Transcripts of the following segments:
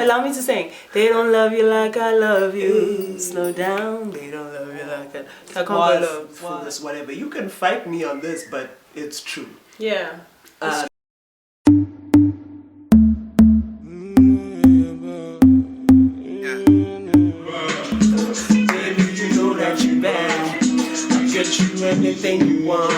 Allow me to sing. They don't love you like I love you. Slow down. They don't love you like I can't follow. Fullness, whatever. You can fight me on this, but it's true. Yeah. Baby, you know that you bad. I'll get you anything you want.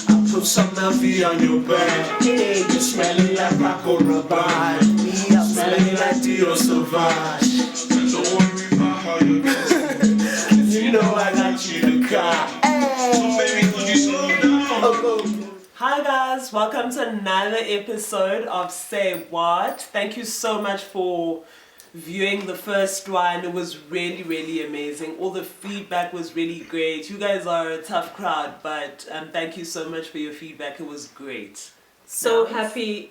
I'll put some Melfi on your back. Hey, you smelling like Paco Rabanne. Me, I'm smelling like Dio Sauvage. Don't worry about how you're doing. You know I got you the car. Hey. So baby, could you slow down? Hi guys, welcome to another episode of Say What. Thank you so much for viewing the first one. It was really amazing. All the feedback was really great. You guys are a tough crowd, but thank you so much for your feedback. It was great. So happy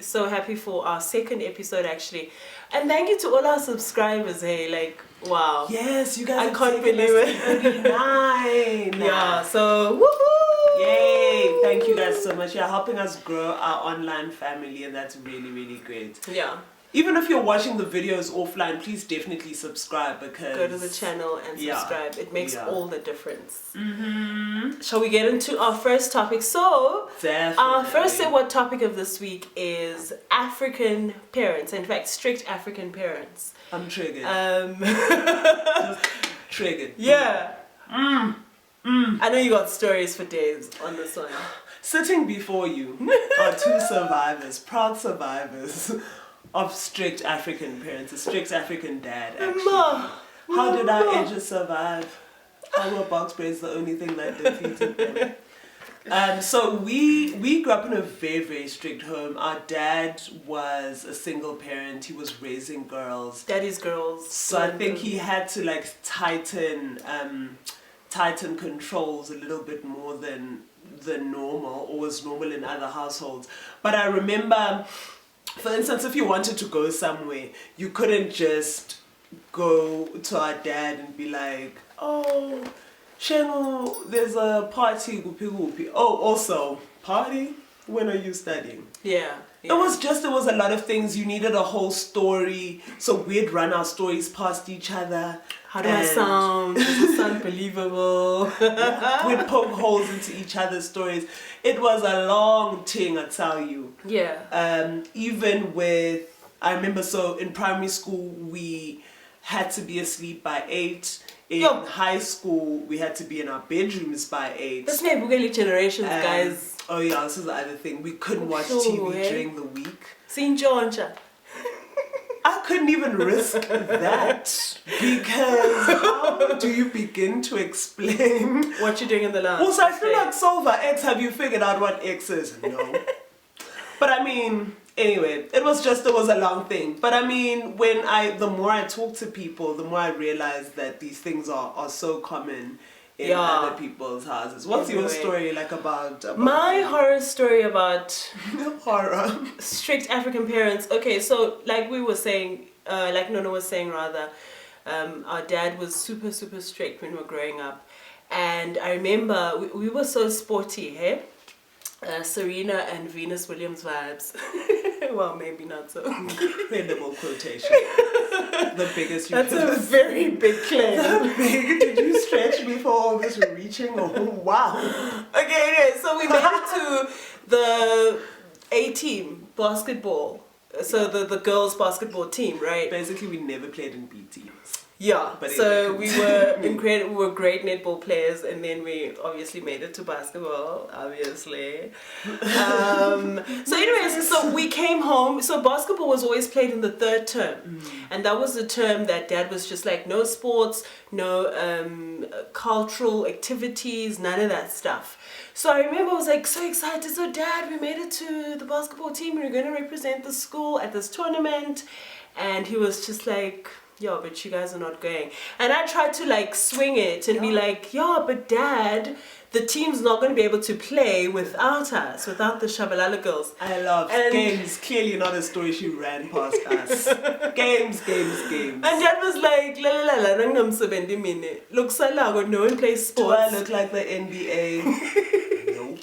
for our second episode actually. And thank you to all our subscribers, hey, like wow. Yes, you guys I can't believe it. 39. Yeah, so woohoo! Yay! Thank you guys so much. You're helping us grow our online family, and that's really great. Yeah. Even if you're watching the videos offline, please definitely subscribe because... Go to the channel and subscribe. It makes all the difference. Mm-hmm. Shall we get into our first topic? So, Definitely. our first Say What topic of this week is African parents. In fact, strict African parents. I'm triggered. Just triggered. Yeah. I know you got stories for days on this one. Sitting before you are two survivors, proud survivors of strict African parents, a strict African dad actually. How did our edges survive? How were box braids the only thing that defeated them? So we grew up in a very strict home. Our dad was a single parent. He was raising girls. Daddy's girls. So I think he had to like tighten controls a little bit more than normal, or was normal in other households. But I remember, for instance, if you wanted to go somewhere, you couldn't just go to our dad and be like, oh, Shengo, there's a party, gupi gupi. Oh, also, party? When are you studying? Yeah. It was a lot of things. You needed a whole story. So we'd run our stories past each other. How do I sound? Does it sound believable? We'd poke holes into each other's stories. It was a long thing, I tell you. Yeah. Even with, I remember, so in primary school, we had to be asleep by 8. In high school, we had to be in our bedrooms by 8. That's my Bugeli generations, guys. Oh yeah, this is the other thing. We couldn't watch TV during the week. Seen Georgia. I couldn't even risk that because how do you begin to explain what you're doing in the lounge? Also, I feel like Solver X, have you figured out what X is? No. But I mean, anyway, it was a long thing. But I mean, the more I talk to people, the more I realize that these things are so common in other people's houses. What's your story like about my horror story about horror strict African parents? Okay, so like we were saying, like Nono was saying rather, our dad was super strict when we were growing up, and I remember we were so sporty, hey? Serena and Venus Williams vibes. Well, maybe not so. Incredible quotation. The biggest. That's a very big claim. Did you stretch before all this reaching? Oh wow. Okay, anyway, so we made it to the A team basketball. So the girls basketball team, right? Basically, we never played in B teams. Yeah, but so we were incredible. We were great netball players, and then we obviously made it to basketball. Obviously. So, anyways, so we came home. So basketball was always played in the third term, and that was the term that Dad was just like, no sports, no cultural activities, none of that stuff. So I remember I was like so excited. So Dad, we made it to the basketball team, and we're going to represent the school at this tournament, and he was just like, yeah, but you guys are not going. And I tried to like swing it and be like, yeah, but Dad, the team's not going to be able to play without us, without the Shabalala girls. I love games. Clearly not a story she ran past us. Games. And Dad was like, looks like no one plays sports. Do I look like the NBA? Nope.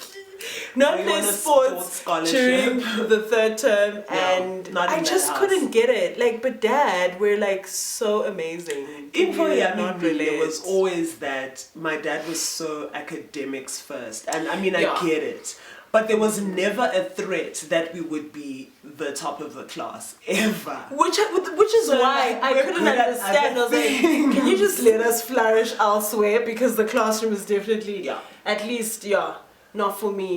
not Are you play on a sports scholarship? during the third term, and not in I that just house. couldn't get it. Like, but Dad, we're like so amazing. In Polygamy, not it was relate? always that my dad was so academics first, and I mean I Yeah. get it, but there was never a threat that we would be the top of the class ever. Which is So, why like, I we're couldn't good at understand. I was other like, things. can you just let us flourish elsewhere, because the classroom is definitely, Yeah. at least, not for me.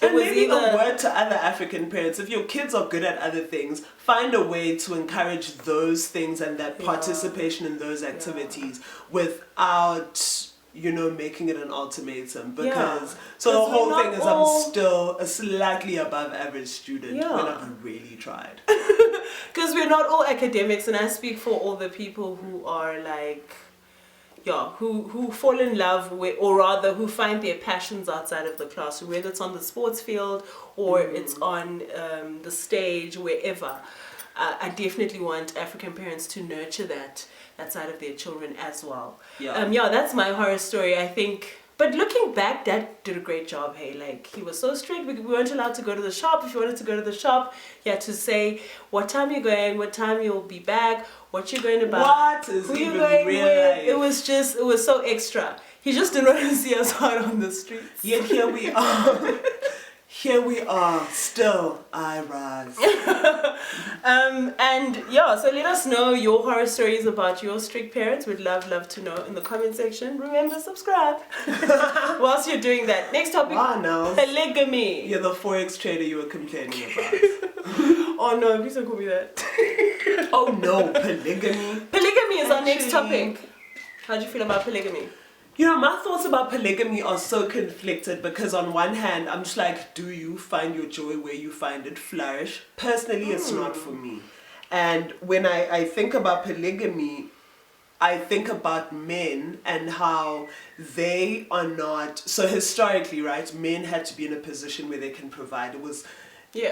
And maybe a word to other African parents: if your kids are good at other things, find a way to encourage those things and that participation in those activities without, making it an ultimatum. Because so the 'Cause we're whole not thing is all- I'm still a slightly above average student Yeah. when I've really tried. Because we're not all academics, and I speak for all the people who are like, who fall in love with, or rather who find their passions outside of the classroom, whether it's on the sports field or it's on the stage, wherever. I definitely want African parents to nurture that side of their children as well. That's my horror story, I think. But looking back, Dad did a great job. Hey, like, he was so strict. We weren't allowed to go to the shop. If you wanted to go to the shop, you had to say what time you're going, what time you'll be back, what you're going to buy, What is who you're even going real with. life? It was so extra. He just didn't want to see us out on the streets. Yet here we are. Here we are, still I rise. So let us know your horror stories about your strict parents. We'd love to know in the comment section. Remember, subscribe whilst you're doing that. Next topic, Wow, now. polygamy. You're the Forex trader you were complaining about. Oh no, please don't call me that. Oh no, polygamy. Polygamy is our next Actually- topic. How do you feel about polygamy? My thoughts about polygamy are so conflicted, because on one hand, I'm just like, do you find your joy where you find it flourish? Personally, it's not for me. And when I think about polygamy, I think about men and how they are not, so historically, right, men had to be in a position where they can provide. It was,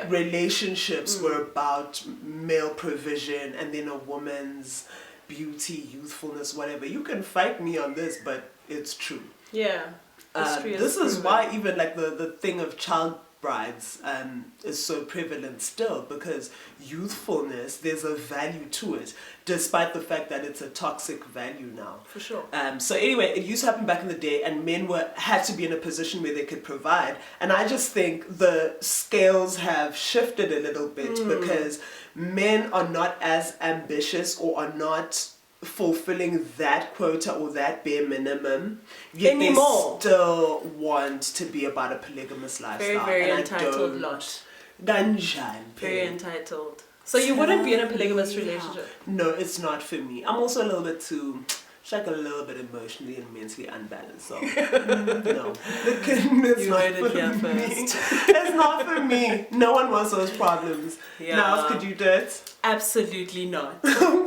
relationships were about male provision, and then a woman's beauty, youthfulness, whatever. You can fight me on this, but it's true. Yeah. This is why even like the thing of child brides is so prevalent still, because youthfulness, there's a value to it, despite the fact that it's a toxic value now. For sure. So anyway, it used to happen back in the day, and men had to be in a position where they could provide. And I just think the scales have shifted a little bit, because men are not as ambitious, or are not fulfilling that quota or that bare minimum, yet Anymore. they still want to be about a polygamous lifestyle. Very and entitled lot. Ganjan. Very entitled. So you wouldn't be in a polygamous relationship? No, it's not for me. I'm also a little bit too, like a little bit emotionally and mentally unbalanced. So no, it's You not heard it for here me. first. It's not for me. No one wants those problems. Yeah. Now, could you do it? Absolutely not.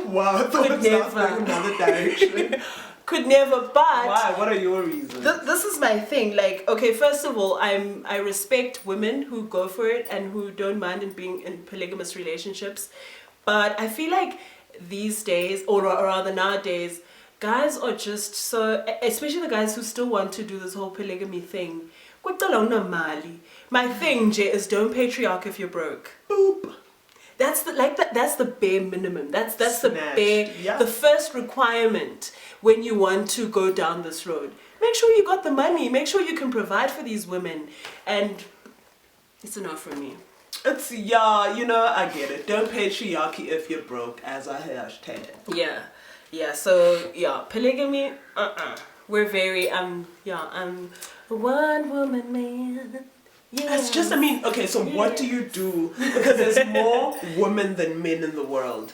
Wow, I thought Could it was never. going another direction. Could never, but Why? What are your reasons? this is my thing. Like, okay, first of all, I respect women who go for it and who don't mind in being in polygamous relationships, but I feel like these days, or rather nowadays, guys are just so, especially the guys who still want to do this whole polygamy thing. My thing, Jay, is don't patriarch if you're broke. Boop. That's the bare minimum. That's the Snatch. bare, Yeah. the first requirement when you want to go down this road. Make sure you got the money. Make sure you can provide for these women. And it's a no from me. It's, I get it. Don't patriarchy if you're broke, as I hashtag. Yeah. So polygamy. We're very I'm a one woman man. Yeah. It's just, so what do you do? Because there's more women than men in the world.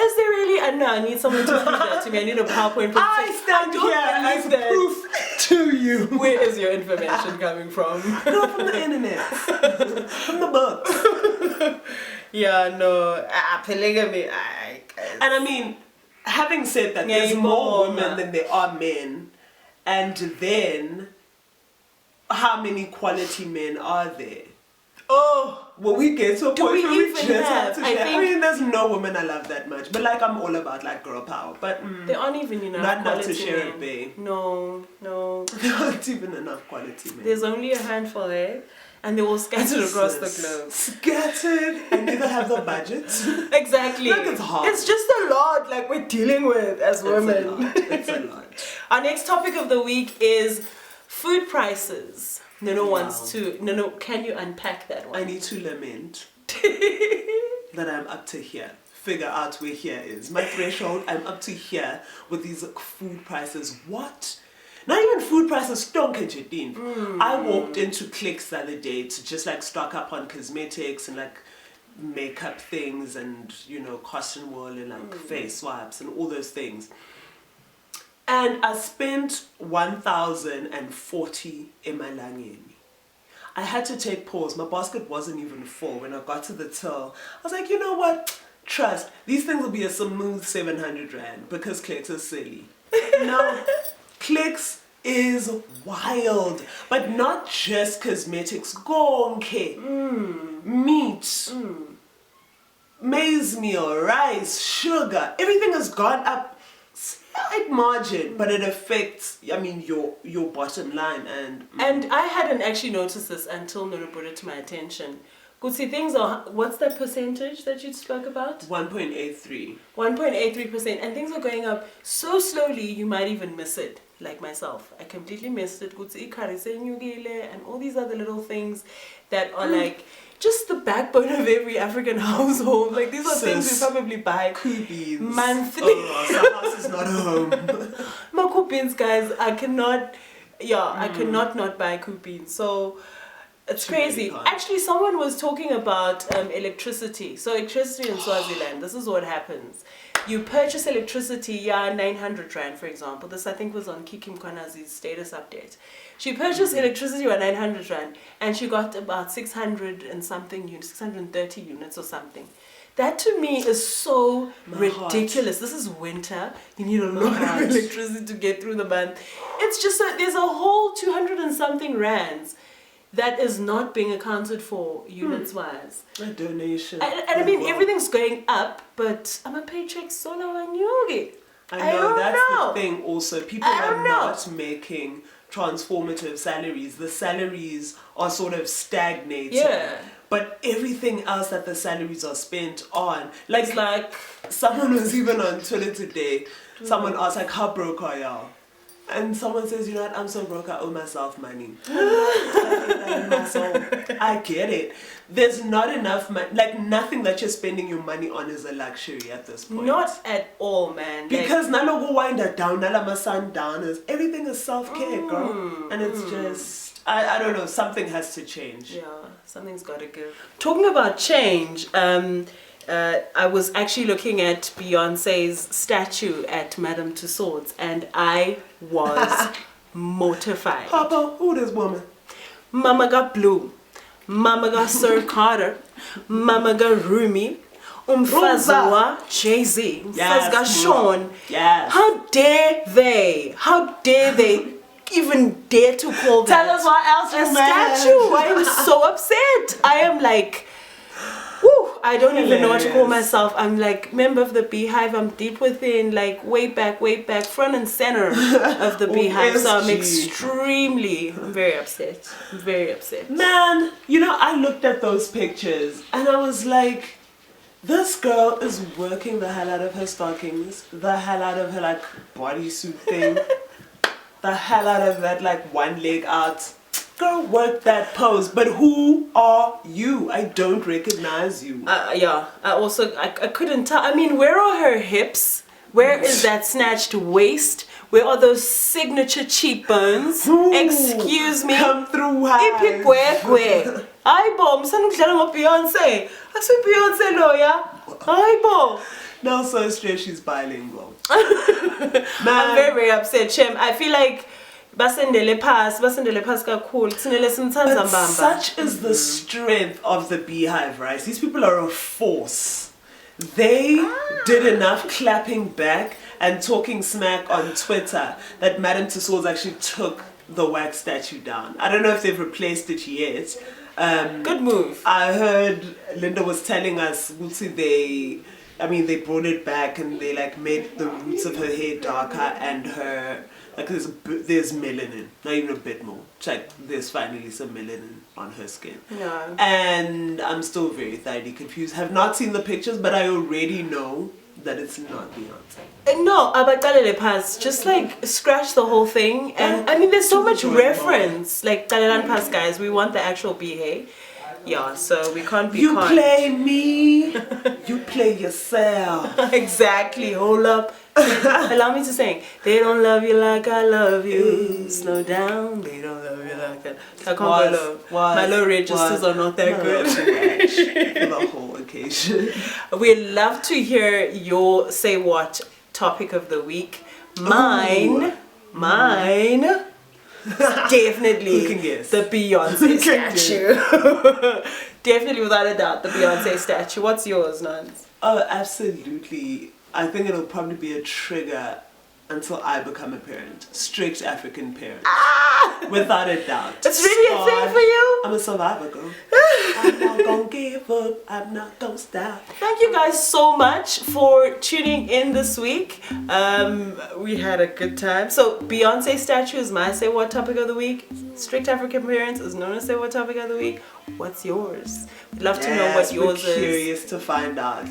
Is there really? I need someone to prove that to me. I need a PowerPoint. I stand don't here as believe that. proof to you. Where is your information coming from? No, from the internet. From the books. Polygamy. And having said that, there's more women than there are men. And then, how many quality men are there? Oh, Will we get to a Do point we where we even just have? have to I share? I think- mean, there's no woman I love that much, but like I'm all about like girl power. But there aren't even enough not quality to share men. it, babe. No. There aren't even enough quality men. There's only a handful there, and they're all scattered across the globe. Scattered, and neither have the budget. Exactly. Like it's hard. It's just a lot like we're dealing with as women. It's a lot. Our next topic of the week is food prices. No wants to. No. Can you unpack that one? I need to lament that I'm up to here. Figure out where here is. My threshold, I'm up to here with these food prices. What? Not even food prices, don't catch it in. I walked into Clicks the other day to just like stock up on cosmetics and like makeup things and, you know, cotton wool and like face swabs and all those things. And I spent 1,040 emalangeni. I had to take pause. My basket wasn't even full. When I got to the till, I was like, you know what? Trust. These things will be a smooth 700 rand because Clicks is silly. No, Clicks is wild. But not just cosmetics. Gonke. Meat. Maize meal, rice, sugar. Everything has gone up slight margin, but it affects, I mean, your bottom line. And I hadn't actually noticed this until Nuru brought it to my attention. Kutsi, things are, what's that percentage that you spoke about? 1.83. 1.83%, and things are going up so slowly you might even miss it, like myself. I completely missed it. Kutsi, ikarise nyukile, and all these other little things that are like just the backbone of every African household. Like these are things we probably buy Coupons. monthly. Oh, our house is not a home. My coupons, guys, I cannot not buy coupons. So it's crazy. Really can't. Actually, someone was talking about electricity. So electricity in Swaziland, this is what happens. You purchase electricity, 900 rand, for example. This, I think, was on Kiki Mkwanazi's status update. She purchased electricity for 900 rand, and she got about 600 and something units, 630 units or something. That to me is so ridiculous. This is winter. You need a lot of electricity to get through the month. It's just there's a whole 200 and something rands that is not being accounted for units wise. A donation. And I mean, everything's going up, but I'm a paycheck solo and yogi. I know, that's the thing also. People are not making transformative salaries. The salaries are sort of stagnating. Yeah. But everything else that the salaries are spent on, like someone was even on Twitter today, someone asked like, how broke are y'all? And someone says, you know what, I'm so broke, I owe myself money. I get it. There's not enough money, like nothing that you're spending your money on is a luxury at this point. Not at all, man. Because nalogo wind down, nalama sundowners, everything is self-care, girl. And it's just, I don't know, something has to change. Yeah, something's got to give. Talking about change, I was actually looking at Beyonce's statue at Madame Tussauds, and I was mortified. Papa, who this woman? Mama got Blue, Mama got Sir Carter, Mama got Rumi, Umfazawa, Jay-Z, Umfaz got Sean. Yes. How dare they even dare to call that Tell us what else a you mad. statue? I am so upset. I am like, whew, I don't even know what to call myself. I'm like member of the Beehive. I'm deep within, like way back, front and center of the Beehive. So I'm I'm very upset. I'm very upset. Man, you know, I looked at those pictures and I was like, this girl is working the hell out of her stockings, the hell out of her like bodysuit thing, the hell out of that like one leg out. Girl, work that pose. But who are you? I don't recognize you. I couldn't tell. I mean, where are her hips? Where is that snatched waist? Where are those signature cheekbones? Ooh, excuse me. Come through high. Ipigwegwe. Hayi bo, msanukudlala ngoBeyonce. Akusi Beyonce lo ya. Hayi bo. No, so straight, she's bilingual. Man. I'm very, very upset, Shem. I feel like basendele pass kakhulu. Kufanele simthanda mbamba. Such is the strength of the Beehive, right? These people are a force. They did enough clapping back and talking smack on Twitter that Madame Tussauds actually took the wax statue down. I don't know if they've replaced it yet. Good move. I heard Linda was telling us they brought it back and they like made the roots of her hair darker and her like there's melanin, not even a bit more. It's like there's finally some melanin on her skin. Yeah. And I'm still very thoroughly confused. Have not seen the pictures, but I already know that it's not Beyonce. No, Abakalele Pass, just like scratch the whole thing. And I mean, there's so much reference. Like, Kalelan Pass, guys, we want the actual BA. Yeah, so we can't be You play me, you play yourself. Exactly, hold up. Allow me to sing. They don't love you like I love you. Slow down, they don't love you like I can't go low. My low registers are not that good. For the whole occasion. We'd love to hear your say what topic of the week. Mine. Definitely Who can guess? the Beyonce statue. Definitely, without a doubt, the Beyonce statue. What's yours, Nance? Oh, absolutely. I think it'll probably be a trigger until I become a parent. Strict African parent. Without a doubt. It's really a thing for you? I'm a survivor, girl. I'm not gonna give up. I'm not gonna stop. Thank you guys so much for tuning in this week. We had a good time. So Beyonce statue is my say what topic of the week. Strict African parents is known as say what topic of the week. What's yours? We'd love to know what yours is. Curious to find out.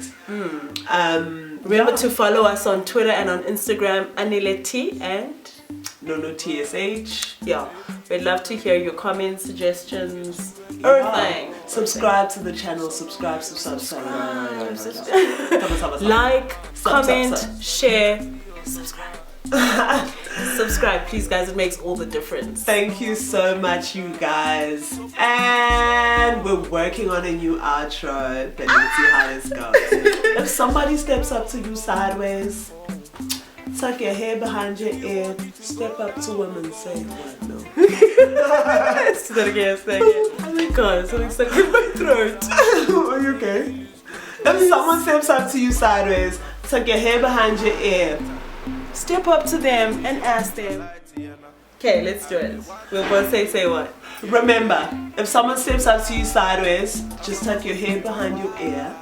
Remember to follow us on Twitter and on Instagram, Anele T and No TSH. Yeah, we'd love to hear your comments, suggestions, everything. Subscribe to the channel. Subscribe. Like, comment, share, subscribe. Subscribe, please, guys. It makes all the difference. Thank you so much, you guys. And we're working on a new outro, but let's see how this goes. If somebody steps up to you sideways, tuck your hair behind your ear, step up to them and say, what? No. Say that again. Oh my god, something stuck in my throat. Are you okay? If someone steps up to you sideways, tuck your hair behind your ear, step up to them and ask them. Okay, let's do it. We'll both say what? Remember, if someone steps up to you sideways, just tuck your hair behind your ear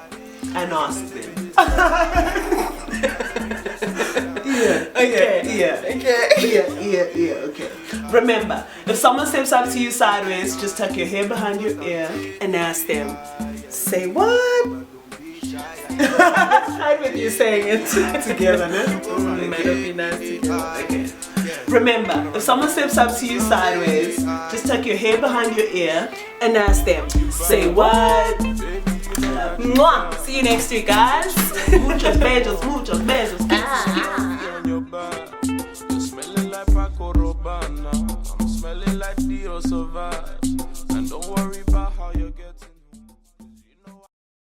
and ask them. Okay. Remember, if someone steps up to you sideways, just tuck your hair behind your ear and ask them. Say what? Try with you saying it together, Might not be nice together. Okay. Remember, if someone steps up to you sideways, just tuck your hair behind your ear and ask them. Say what? Mwah. See you next week, guys. Muchos besos. You're smelling like Paco Rabanne. I'm smelling like Dio Savannah.